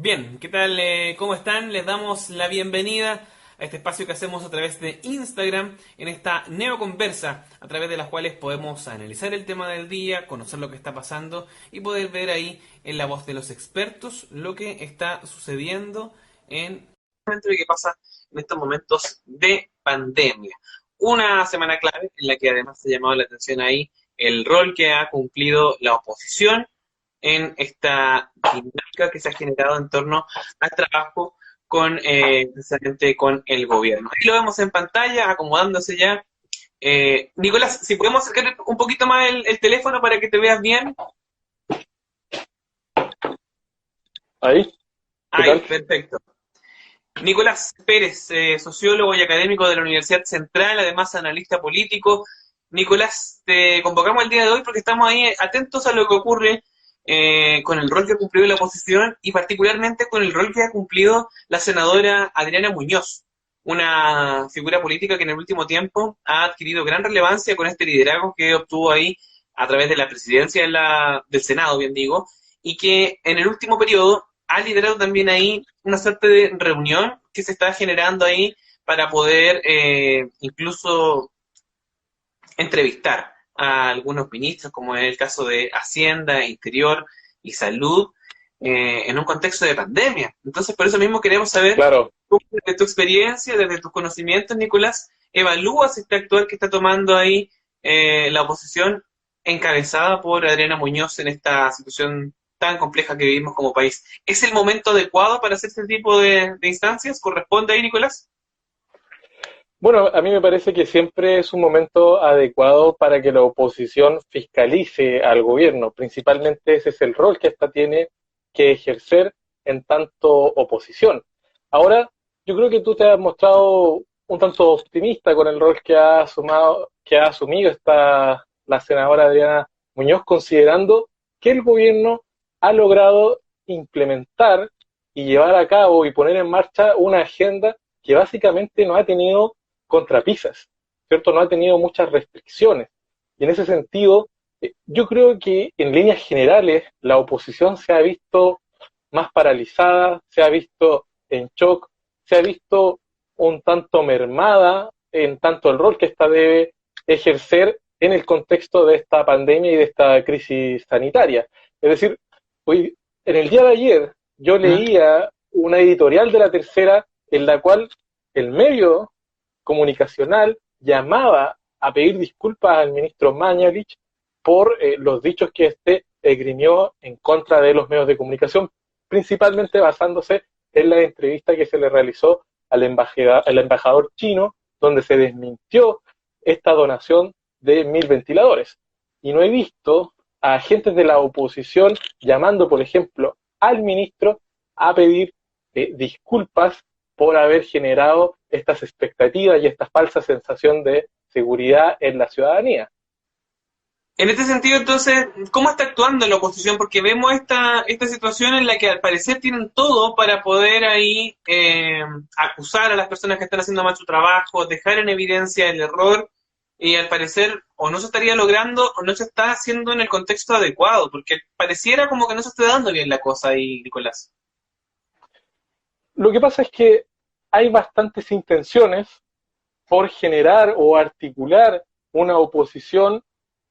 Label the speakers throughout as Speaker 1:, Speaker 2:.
Speaker 1: Bien, ¿qué tal? ¿Cómo están? Les damos la bienvenida a este espacio que hacemos a través de Instagram, en esta neoconversa, a través de las cuales podemos analizar el tema del día, conocer lo que está pasando y poder ver ahí en la voz de los expertos lo que está sucediendo en lo que pasa en estos momentos de pandemia. Una semana clave en la que además se ha llamado la atención ahí el rol que ha cumplido la oposición en esta dinámica que se ha generado en torno al trabajo con precisamente con el gobierno. Ahí lo vemos en pantalla, acomodándose ya. Nicolás, si podemos acercar un poquito más el teléfono para que te veas bien.
Speaker 2: Ahí, ¿qué
Speaker 1: Ahí,
Speaker 2: tal?
Speaker 1: perfecto. Nicolás Pérez, sociólogo y académico de la Universidad Central, además analista político. Nicolás, te convocamos el día de hoy porque estamos ahí atentos a lo que ocurre con el rol que ha cumplido la oposición y particularmente con el rol que ha cumplido la senadora Adriana Muñoz, una figura política que en el último tiempo ha adquirido gran relevancia con este liderazgo que obtuvo ahí a través de la presidencia del Senado, bien digo, y que en el último periodo ha liderado también ahí una suerte de reunión que se está generando ahí para poder incluso entrevistar a algunos ministros, como es el caso de Hacienda, Interior y Salud, en un contexto de pandemia. Entonces, por eso mismo queremos saber,
Speaker 2: Claro,
Speaker 1: cómo, desde tu experiencia, desde tus conocimientos, Nicolás, evalúas este actual que está tomando ahí la oposición encabezada por Adriana Muñoz en esta situación tan compleja que vivimos como país. ¿Es el momento adecuado para hacer este tipo de instancias? ¿Corresponde ahí, Nicolás?
Speaker 2: bueno, a mí me parece que siempre es un momento adecuado para que la oposición fiscalice al gobierno. Principalmente ese es el rol que ésta tiene que ejercer en tanto oposición. Ahora, yo creo que tú te has mostrado un tanto optimista con el rol que ha asumido la senadora Adriana Muñoz, considerando que el gobierno ha logrado implementar y llevar a cabo y poner en marcha una agenda que básicamente no ha tenido contrapisas, ¿cierto? No ha tenido muchas restricciones. Y en ese sentido, yo creo que en líneas generales la oposición se ha visto más paralizada, se ha visto en shock, se ha visto un tanto mermada en tanto el rol que ésta debe ejercer en el contexto de esta pandemia y de esta crisis sanitaria. Es decir, hoy, en el día de ayer yo leía una editorial de La Tercera en la cual el medio comunicacional llamaba a pedir disculpas al ministro Mañalich por los dichos que éste esgrimió en contra de los medios de comunicación, principalmente basándose en la entrevista que se le realizó al embajador chino, donde se desmintió esta donación de 1.000 ventiladores. Y no he visto a agentes de la oposición llamando, por ejemplo, al ministro a pedir disculpas por haber generado estas expectativas y esta falsa sensación de seguridad en la ciudadanía.
Speaker 1: En este sentido, entonces, ¿cómo está actuando la oposición? Porque vemos esta situación en la que al parecer tienen todo para poder ahí acusar a las personas que están haciendo mal su trabajo, dejar en evidencia el error, y al parecer o no se estaría logrando o no se está haciendo en el contexto adecuado, porque pareciera como que no se esté dando bien la cosa ahí, Nicolás.
Speaker 2: Lo que pasa es que hay bastantes intenciones por generar o articular una oposición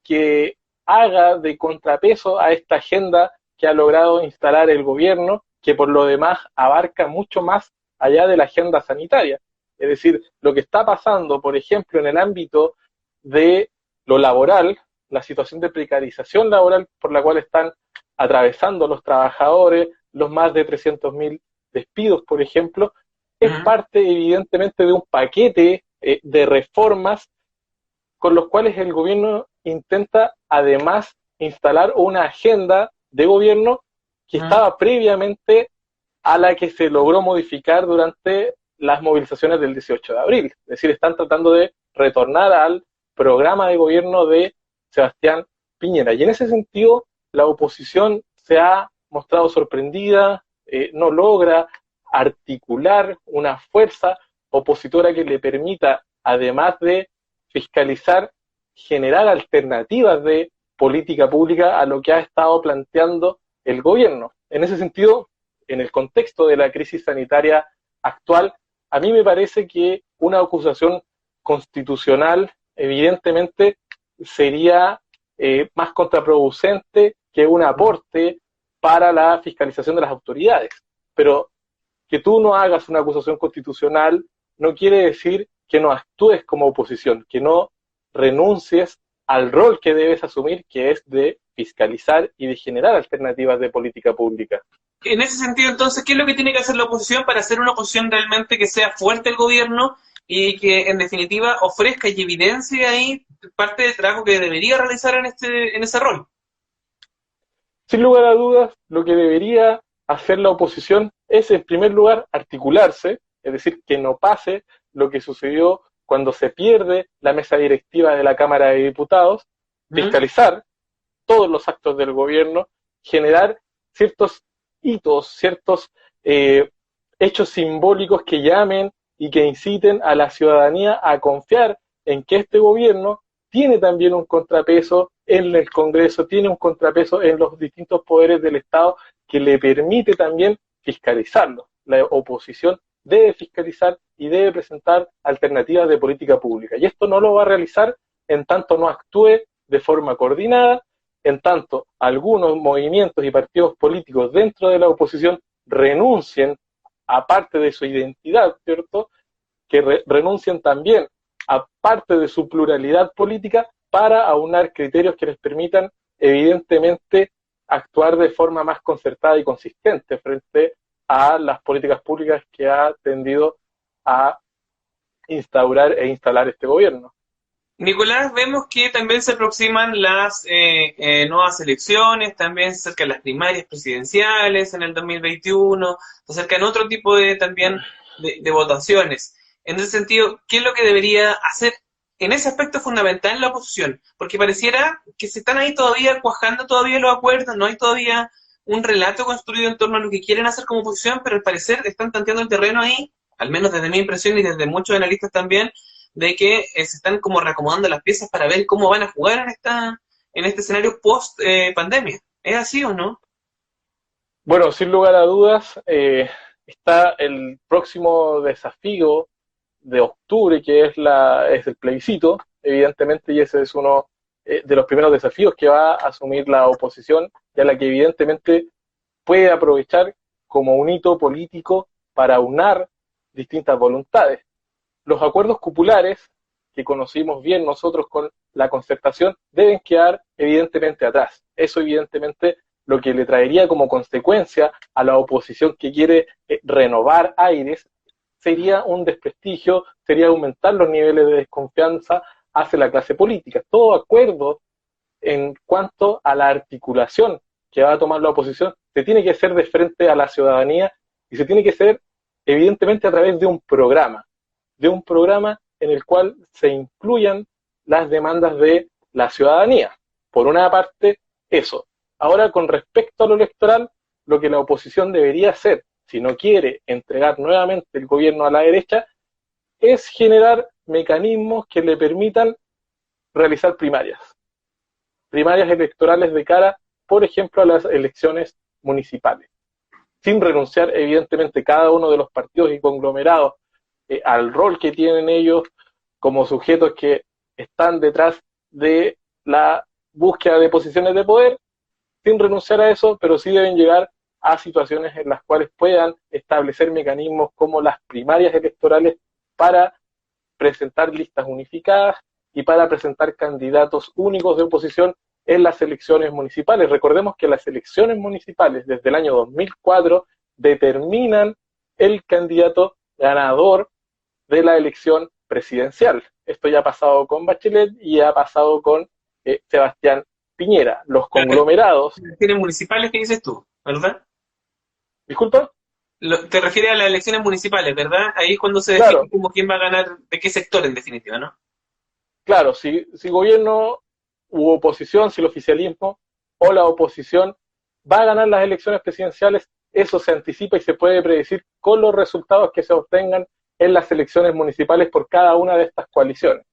Speaker 2: que haga de contrapeso a esta agenda que ha logrado instalar el gobierno, que por lo demás abarca mucho más allá de la agenda sanitaria. Es decir, lo que está pasando, por ejemplo, en el ámbito de lo laboral, la situación de precarización laboral por la cual están atravesando los trabajadores, los más de 300.000 despidos, por ejemplo,
Speaker 1: Uh
Speaker 2: es
Speaker 1: -huh.
Speaker 2: parte evidentemente de un paquete de reformas con los cuales el gobierno intenta además instalar una agenda de gobierno que
Speaker 1: Uh -huh.
Speaker 2: estaba previamente a la que se logró modificar durante las movilizaciones del 18 de abril. Es decir, están tratando de retornar al programa de gobierno de Sebastián Piñera. Y en ese sentido, la oposición se ha mostrado sorprendida, no logra articular una fuerza opositora que le permita, además de fiscalizar, generar alternativas de política pública a lo que ha estado planteando el gobierno. En ese sentido, en el contexto de la crisis sanitaria actual, a mí me parece que una acusación constitucional evidentemente sería más contraproducente que un aporte para la fiscalización de las autoridades. Pero que tú no hagas una acusación constitucional no quiere decir que no actúes como oposición, que no renuncies al rol que debes asumir, que es de fiscalizar y de generar alternativas de política pública.
Speaker 1: En ese sentido, entonces, ¿qué es lo que tiene que hacer la oposición para hacer una oposición realmente que sea fuerte al gobierno y que, en definitiva, ofrezca y evidencie ahí parte del trabajo que debería realizar en ese rol?
Speaker 2: Sin lugar a dudas, lo que debería hacer la oposición es, en primer lugar, articularse, es decir, que no pase lo que sucedió cuando se pierde la mesa directiva de la Cámara de Diputados, fiscalizar todos los actos del gobierno, generar ciertos hitos, ciertos hechos simbólicos que llamen y que inciten a la ciudadanía a confiar en que este gobierno tiene también un contrapeso en el Congreso, tiene un contrapeso en los distintos poderes del Estado que le permite también fiscalizarlo. La oposición debe fiscalizar y debe presentar alternativas de política pública. Y esto no lo va a realizar en tanto no actúe de forma coordinada, en tanto algunos movimientos y partidos políticos dentro de la oposición renuncien a parte de su identidad, ¿cierto? Que renuncien también a parte de su pluralidad política para aunar criterios que les permitan, evidentemente, actuar de forma más concertada y consistente frente a las políticas públicas que ha tendido a instaurar e instalar este gobierno.
Speaker 1: Nicolás, vemos que también se aproximan las nuevas elecciones, también se acercan las primarias presidenciales en el 2021, se acercan otro tipo de también de votaciones. En ese sentido, ¿qué es lo que debería hacer en ese aspecto fundamental la oposición? Porque pareciera que se están ahí todavía cuajando todavía los acuerdos, no hay todavía un relato construido en torno a lo que quieren hacer como oposición, pero al parecer están tanteando el terreno ahí, al menos desde mi impresión y desde muchos analistas también, de que se están como reacomodando las piezas para ver cómo van a jugar en este escenario post pandemia. ¿Es así o no?
Speaker 2: Bueno, sin lugar a dudas, está el próximo desafío de octubre, que es el plebiscito, evidentemente, y ese es uno de los primeros desafíos que va a asumir la oposición, y a la que evidentemente puede aprovechar como un hito político para aunar distintas voluntades. Los acuerdos cupulares, que conocimos bien nosotros con la concertación, deben quedar evidentemente atrás. Eso evidentemente lo que le traería como consecuencia a la oposición que quiere renovar aires sería un desprestigio, sería aumentar los niveles de desconfianza hacia la clase política. Todo acuerdo en cuanto a la articulación que va a tomar la oposición se tiene que hacer de frente a la ciudadanía y se tiene que hacer evidentemente a través de un programa en el cual se incluyan las demandas de la ciudadanía. Por una parte, eso. Ahora, con respecto a lo electoral, lo que la oposición debería hacer, si no quiere entregar nuevamente el gobierno a la derecha, es generar mecanismos que le permitan realizar primarias electorales de cara, por ejemplo, a las elecciones municipales, sin renunciar, evidentemente, cada uno de los partidos y conglomerados al rol que tienen ellos como sujetos que están detrás de la búsqueda de posiciones de poder, sin renunciar a eso, pero sí deben llegar a situaciones en las cuales puedan establecer mecanismos como las primarias electorales para presentar listas unificadas y para presentar candidatos únicos de oposición en las elecciones municipales. Recordemos que las elecciones municipales desde el año 2004 determinan el candidato ganador de la elección presidencial. Esto ya ha pasado con Bachelet y ha pasado con Sebastián Piñera. Los conglomerados...
Speaker 1: Elecciones municipales, ¿qué dices tú? ¿Verdad?
Speaker 2: ¿Disculpa?
Speaker 1: Te refieres a las elecciones municipales, ¿verdad? Ahí es cuando se define como quién va a ganar, de qué sector en definitiva, ¿no?
Speaker 2: Claro, si gobierno u oposición, si el oficialismo o la oposición va a ganar las elecciones presidenciales, eso se anticipa y se puede predecir con los resultados que se obtengan en las elecciones municipales por cada una de estas coaliciones.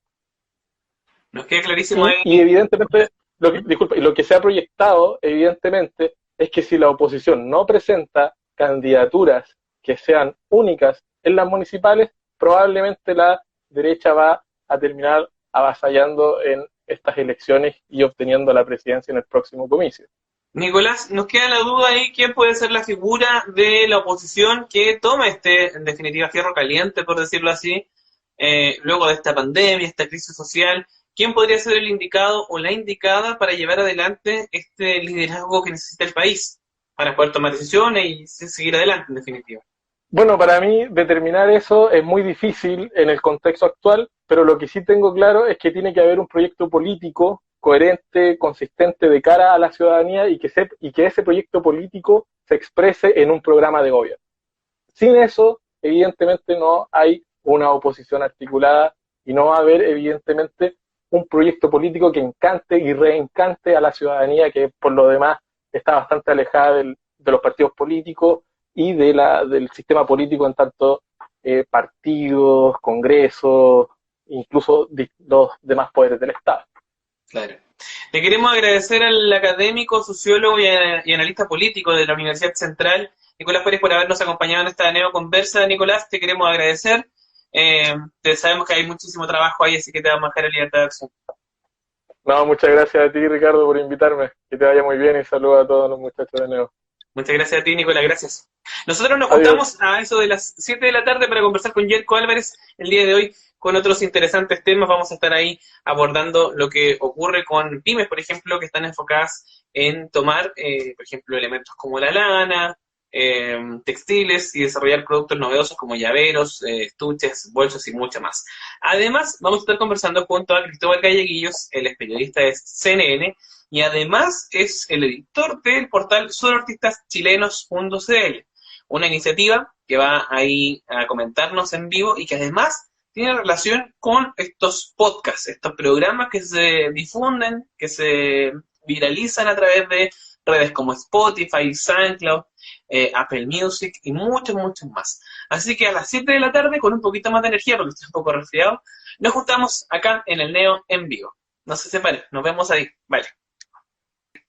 Speaker 1: Nos queda clarísimo ahí.
Speaker 2: Y evidentemente, lo que se ha proyectado, evidentemente, es que si la oposición no presenta candidaturas que sean únicas en las municipales, probablemente la derecha va a terminar avasallando en estas elecciones y obteniendo la presidencia en el próximo comicio.
Speaker 1: Nicolás, nos queda la duda ahí, ¿quién puede ser la figura de la oposición que toma en definitiva, fierro caliente, por decirlo así, luego de esta pandemia, esta crisis social? ¿Quién podría ser el indicado o la indicada para llevar adelante este liderazgo que necesita el país para poder tomar decisiones y seguir adelante, en definitiva?
Speaker 2: Bueno, para mí determinar eso es muy difícil en el contexto actual, pero lo que sí tengo claro es que tiene que haber un proyecto político coherente, consistente de cara a la ciudadanía y que ese proyecto político se exprese en un programa de gobierno. Sin eso, evidentemente no hay una oposición articulada y no va a haber, evidentemente, un proyecto político que encante y reencante a la ciudadanía, que por lo demás está bastante alejada de los partidos políticos y del sistema político en tanto partidos, congresos, incluso los demás poderes del Estado.
Speaker 1: Claro. Le queremos agradecer al académico, sociólogo y analista político de la Universidad Central, Nicolás Pérez, por habernos acompañado en esta neoconversa. Nicolás, te queremos agradecer. Sabemos que hay muchísimo trabajo ahí, así que te vamos a dejar en libertad de acción.
Speaker 2: No, muchas gracias a ti, Ricardo, por invitarme. Que te vaya muy bien y saludos a todos los muchachos de Neo.
Speaker 1: Muchas gracias a ti, Nicolás, gracias. Nosotros nos
Speaker 2: Adiós.
Speaker 1: juntamos a eso de las 7 de la tarde para conversar con Yerko Álvarez el día de hoy con otros interesantes temas. Vamos a estar ahí abordando lo que ocurre con pymes, por ejemplo, que están enfocadas en tomar, por ejemplo, elementos como la lana, textiles y desarrollar productos novedosos como llaveros, estuches, bolsos y mucho más. Además, vamos a estar conversando junto a Cristóbal Galleguillos, él es periodista de CNN, y además es el editor del portal suroartistaschilenos.cl, una iniciativa que va ahí a comentarnos en vivo y que además tiene relación con estos podcasts, estos programas que se difunden, que se viralizan a través de redes como Spotify, SoundCloud, Apple Music y muchos más. Así que a las 7 de la tarde, con un poquito más de energía, porque estoy un poco resfriado, nos juntamos acá en el Neo en vivo. No se separen, nos vemos ahí. Vale.